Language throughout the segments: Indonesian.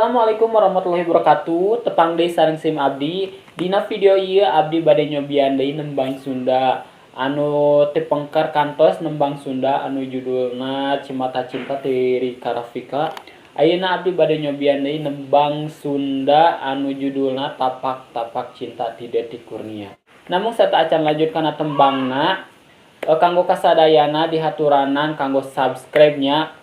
Assalamualaikum warahmatullahi wabarakatuh. Tepang deui sareng sim abdi. Dina video ieu abdi bade nyobian deui nembang Sunda anu tepengker kantos nembang Sunda anu judulna Cimata Cinta ti Rika Rafika. Ayeuna abdi bade nyobian deui nembang Sunda anu judulna Tapak Tapak Cinta ti Detik Kurnia. Namun sata acan lanjut kana tembangna, kanggo kasadayana dihaturanan kanggo subscribe-nya.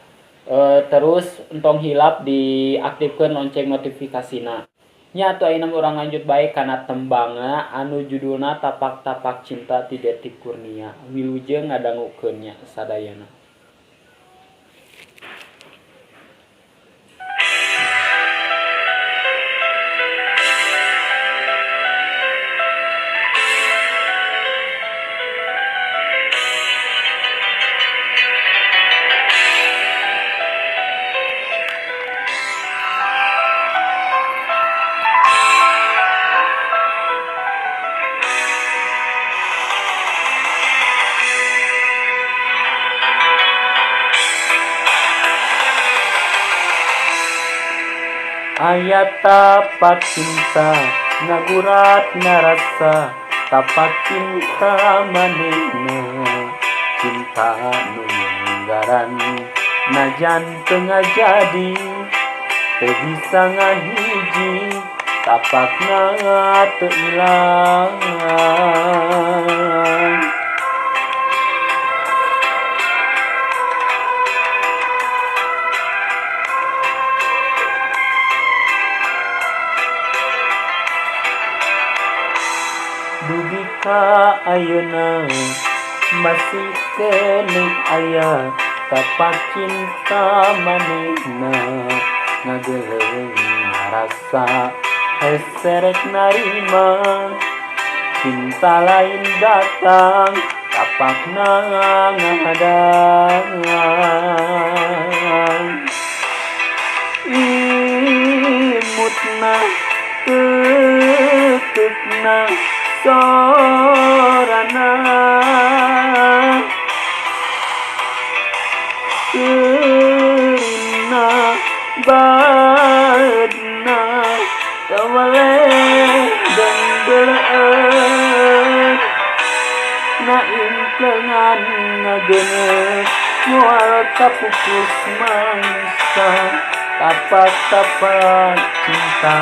Terus entong hilap diaktifkan lonceng notifikasina nya atuh ayeuna urang lanjut bae kana tembangna anu judulna Tapak Tapak Cinta ti Detik Kurnia. Wilujeng ngadangukeun nya sadayana. Ayat tapak cinta ngagurat ngarasa, tapak cinta manehna cinta nu nggaran najan teu ngajadi teu bisa ngahiji tapakna teu ilang. Dugi ka ayeuna masih keneh aya tapak cinta manehna ngageleung ngarasa heserek narima cinta lain datang tapakna ngadang imutna teuteukna sorana keurina baedna tawaleh dengdeuleun na implengan ngageuneuh moal kapupus mangsa tapak-tapak cinta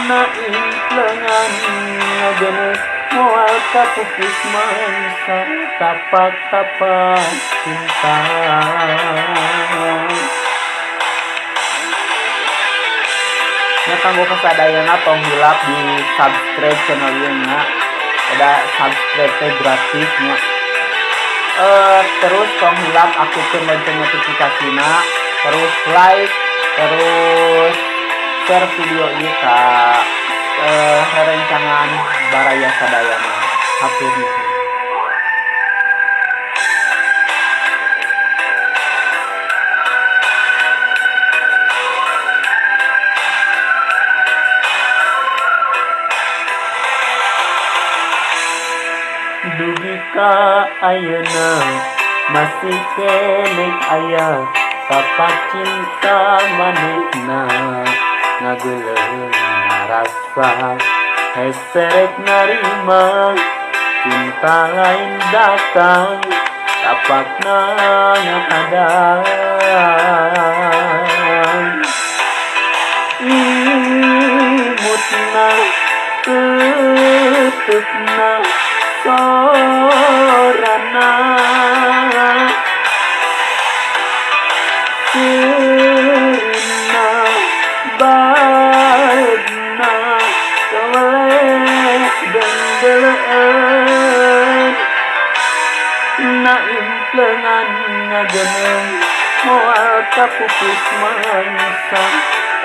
na implengan ngageuneuh moal kapupus mangsa tapak-tapak cinta. Nya kanggo kasadayana tong hilap di subscribe channel ieu nya. Ada subscribe teh gratis nya. Terus tong hilap aktifkeun lonceng notifikasina, terus like, terus share video ieu ka rerencangan baraya sadayana. Hatur nuhun. Dugi ka ayeuna masih keneh aya tapak cinta manehna ngageleung ngarasa heserek narima cinta lain datang tapakna ngadang imutna teuteukna sorana keurina baedna tawaleh dengdeuleun na implengan ngageuneuh moal kapupus mangsa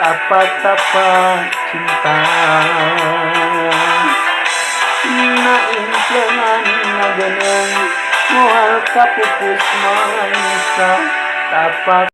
tapak-tapak cinta na implengan ngageuneuh moal kapupus mangsa tapak